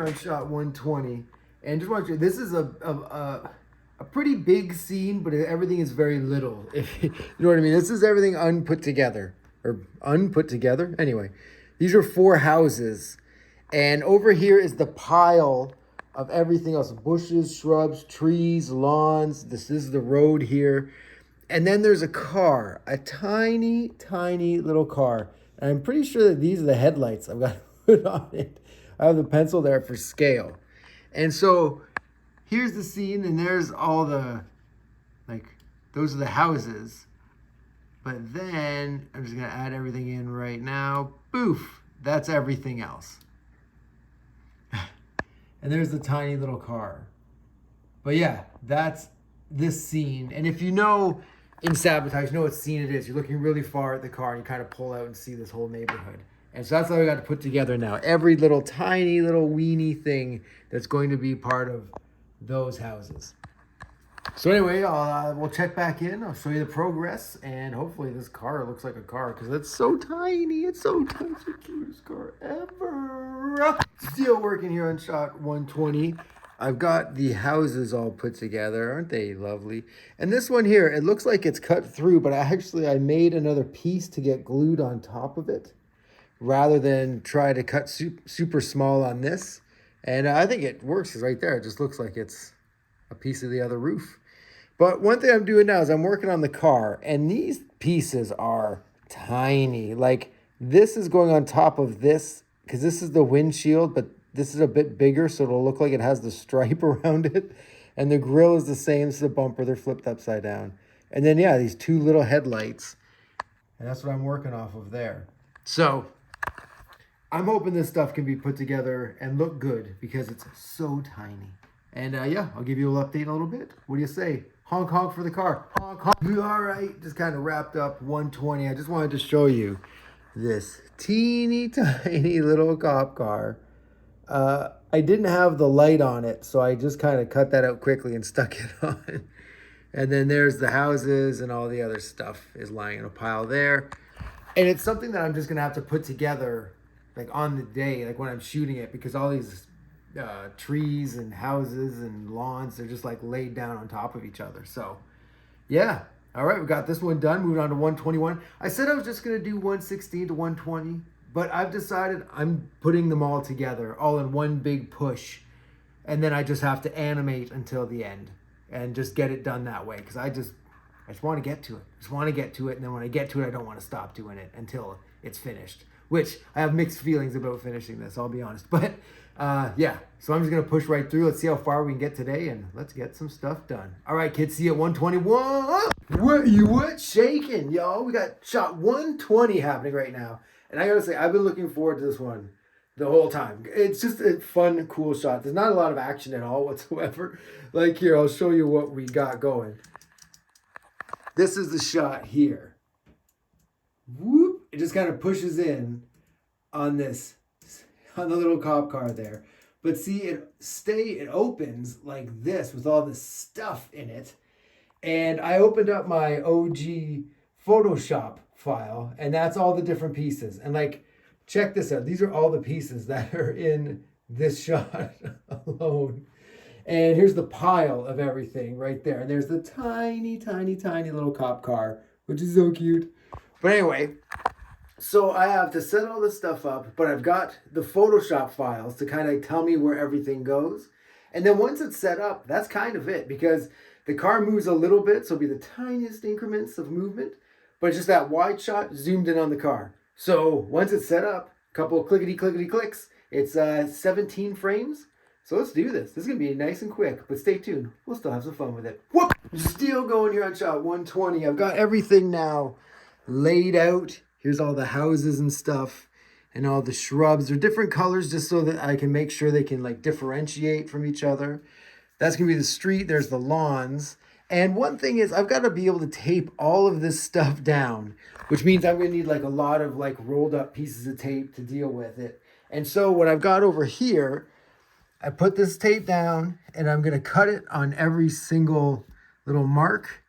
on shot 120, and just want you. This is a pretty big scene, but everything is very little. If you know what I mean. This is everything unput together or unput together. Anyway, these are 4 houses, and over here is the pile of everything else: bushes, shrubs, trees, lawns. This is the road here. And then there's a car, a tiny, tiny little car. And I'm pretty sure that these are the headlights I've got to put on it. I have the pencil there for scale. And so here's the scene, and there's all the, those are the houses. But then I'm just going to add everything in right now. Boof, that's everything else. And there's the tiny little car. But yeah, that's this scene. And if you know in Sabotage, you know what scene it is. You're looking really far at the car and you kind of pull out and see this whole neighborhood. And so that's how we got to put together now. Every little tiny little weeny thing that's going to be part of those houses. So anyway, we'll check back in. I'll show you the progress. And hopefully this car looks like a car because it's so tiny. It's so tiny. It's the cutest car ever. Still working here on shot 120. I've got the houses all put together. Aren't they lovely? And this one here, it looks like it's cut through, but I made another piece to get glued on top of it rather than try to cut super small on this. And I think it works right there. It just looks like it's a piece of the other roof. But one thing I'm doing now is I'm working on the car, and these pieces are tiny. Like this is going on top of this because this is the windshield, but this is a bit bigger, so it'll look like it has the stripe around it. And the grill is the same as the bumper. They're flipped upside down. And then, yeah, these 2 little headlights. And that's what I'm working off of there. So I'm hoping this stuff can be put together and look good because it's so tiny. And yeah, I'll give you a little update in a little bit. What do you say? Honk, honk for the car. Honk, honk. All right, just kind of wrapped up 120. I just wanted to show you this teeny tiny little cop car. I didn't have the light on it, so I just kind of cut that out quickly and stuck it on. And then there's the houses and all the other stuff is lying in a pile there. And it's something that I'm just going to have to put together like on the day, like when I'm shooting it, because all these trees and houses and lawns, they're just like laid down on top of each other. So yeah. All right, we got this one done. Moving on to 121. I said I was just going to do 116 to 120. But I've decided I'm putting them all together, all in one big push. And then I just have to animate until the end and just get it done that way. Because I just want to get to it. And then when I get to it, I don't want to stop doing it until it's finished. Which I have mixed feelings about finishing this, I'll be honest. But yeah, so I'm just going to push right through. Let's see how far we can get today. And let's get some stuff done. All right, kids, see you at 121. What shaking, y'all? We got shot 120 happening right now. And I gotta say, I've been looking forward to this one the whole time. It's just a fun, cool shot. There's not a lot of action at all whatsoever. Like here, I'll show you what we got going. This is the shot here. Whoop! It just kind of pushes in on the little cop car there. But see, it opens like this with all this stuff in it. And I opened up my OG Photoshop file, and that's all the different pieces. And like, check this out. These are all the pieces that are in this shot alone. And here's the pile of everything right there. And there's the tiny, tiny, tiny little cop car, which is so cute. But anyway, so I have to set all this stuff up, but I've got the Photoshop files to kind of tell me where everything goes. And then once it's set up, that's kind of it, because the car moves a little bit, so it'll be the tiniest increments of movement. But it's just that wide shot zoomed in on the car. So once it's set up, a couple of clickety clicks, it's 17 frames. So let's do this. This is going to be nice and quick, but stay tuned. We'll still have some fun with it. Whoop! Still going here on shot 120. I've got everything now laid out. Here's all the houses and stuff and all the shrubs. They're different colors just so that I can make sure they can like differentiate from each other. That's going to be the street. There's the lawns. And one thing is, I've got to be able to tape all of this stuff down, which means I'm going to need like a lot of like rolled up pieces of tape to deal with it. And so what I've got over here, I put this tape down and I'm going to cut it on every single little mark.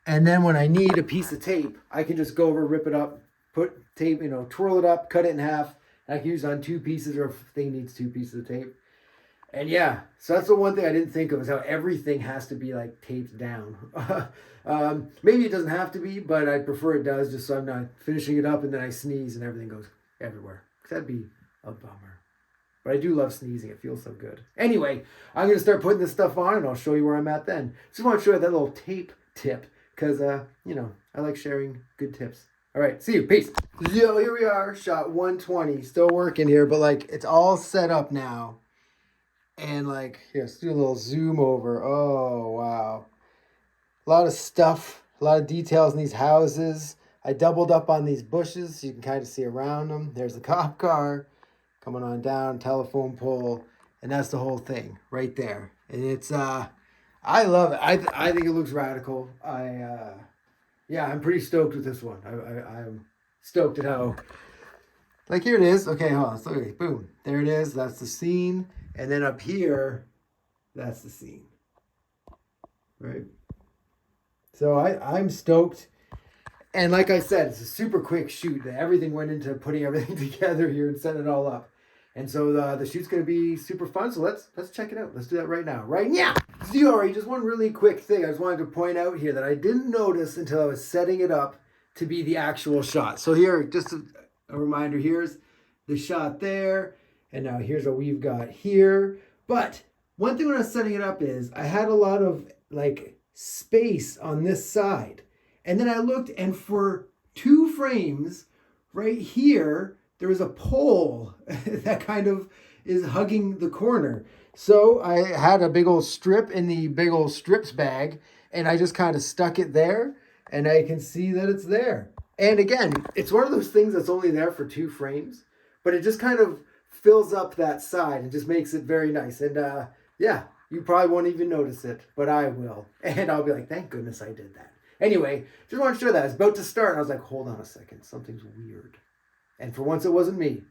And then when I need a piece of tape, I can just go over, rip it up, put tape, twirl it up, cut it in half. And I can use it on 2 pieces, or if the thing needs 2 pieces of tape. And yeah, so that's the one thing I didn't think of is how everything has to be like taped down. Maybe it doesn't have to be, but I prefer it does, just so I'm not finishing it up and then I sneeze and everything goes everywhere. 'Cause that'd be a bummer. But I do love sneezing. It feels so good. Anyway, I'm going to start putting this stuff on and I'll show you where I'm at then. Just want to show you that little tape tip because, you know, I like sharing good tips. All right, see you. Peace. Yo, here we are. Shot 120. Still working here, but like it's all set up now. And like, here, let's do a little zoom over. Oh, wow. A lot of stuff, a lot of details in these houses. I doubled up on these bushes so you can kind of see around them. There's the cop car coming on down, telephone pole, and that's the whole thing right there. And it's, I love it. I think it looks radical. Yeah, I'm pretty stoked with this one. I'm stoked at how, like here it is. Okay, hold on. So, boom, there it is. That's the scene. And then up here, that's the scene, right? So I'm stoked. And like I said, it's a super quick shoot. Everything went into putting everything together here and setting it all up. And so the shoot's going to be super fun. So let's check it out. Let's do that right now. Right now. Sorry, just one really quick thing I just wanted to point out here that I didn't notice until I was setting it up to be the actual shot. So here, just a reminder, here's the shot there. And now here's what we've got here. But one thing when I was setting it up is I had a lot of like space on this side. And then I looked and for 2 frames right here, there was a pole that kind of is hugging the corner. So I had a big old strip in the big old strips bag and I just kind of stuck it there and I can see that it's there. And again, it's one of those things that's only there for 2 frames, but it just kind of fills up that side and just makes it very nice. And yeah, you probably won't even notice it, but I will. And I'll be like, thank goodness I did that. Anyway, just want to show that. I was about to start and I was like, hold on a second, something's weird. And for once it wasn't me.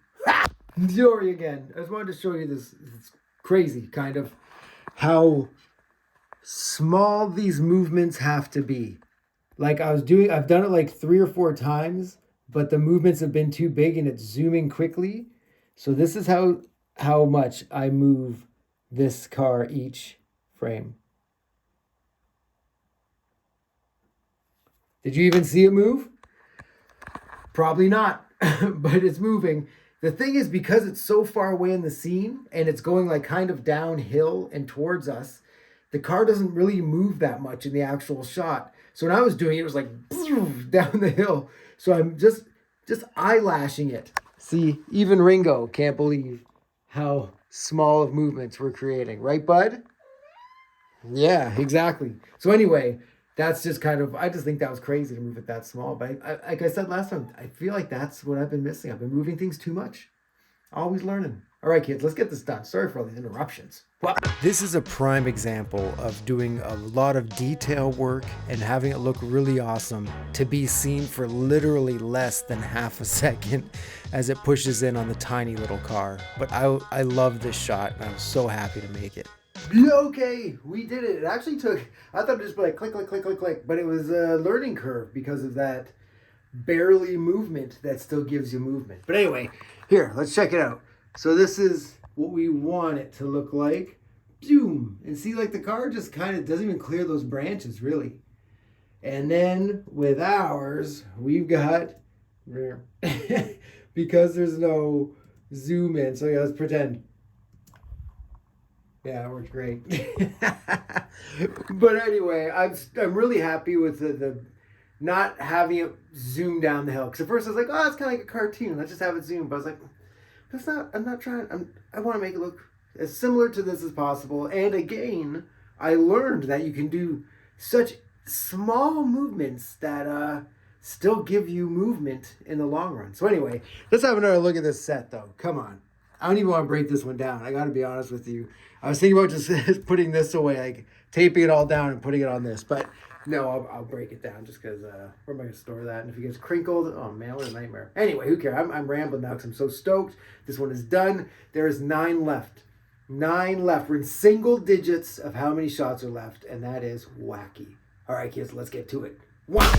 Dory again. I just wanted to show you this. It's crazy, kind of, how small these movements have to be. Like I've done it like 3 or 4 times, but the movements have been too big and it's zooming quickly. So this is how much I move this car each frame. Did you even see it move? Probably not, but it's moving. The thing is, because it's so far away in the scene and it's going like kind of downhill and towards us, the car doesn't really move that much in the actual shot. So when I was doing it, it was like down the hill. So I'm just eyelashing it. See, even Ringo can't believe how small of movements we're creating. Right, bud? Yeah, exactly. So anyway, that's just kind of, I just think that was crazy to move it that small. But like I said last time, I feel like that's what I've been missing. I've been moving things too much. Always learning. All right, kids, let's get this done. Sorry for all these interruptions. Well, this is a prime example of doing a lot of detail work and having it look really awesome to be seen for literally less than half a second as it pushes in on the tiny little car. But I love this shot and I'm so happy to make it. Okay, we did it. It actually took, I thought it'd just be like click, click, click, click, click, but it was a learning curve because of that barely movement that still gives you movement. But anyway, here, let's check it out. So this is what we want it to look like. Zoom. And see, like the car just kind of doesn't even clear those branches, really. And then with ours, we've got, because there's no zoom in. So yeah, let's pretend. Yeah, it worked great. But anyway, I'm really happy with the not having it zoom down the hill. Because at first I was like, oh, it's kind of like a cartoon. Let's just have it zoom. But I was like, that's not, I'm not trying, I want to make it look as similar to this as possible. And again, I learned that you can do such small movements that still give you movement in the long run. So anyway, let's have another look at this set though. Come on. I don't even want to break this one down. I got to be honest with you. I was thinking about just putting this away, like taping it all down and putting it on this. But no, I'll break it down just because where am I going to store that? And if it gets crinkled, oh man, what a nightmare. Anyway, who cares? I'm rambling now because I'm so stoked. This one is done. There is 9 left. 9 left. We're in single digits of how many shots are left. And that is wacky. All right, kids, let's get to it. Wow.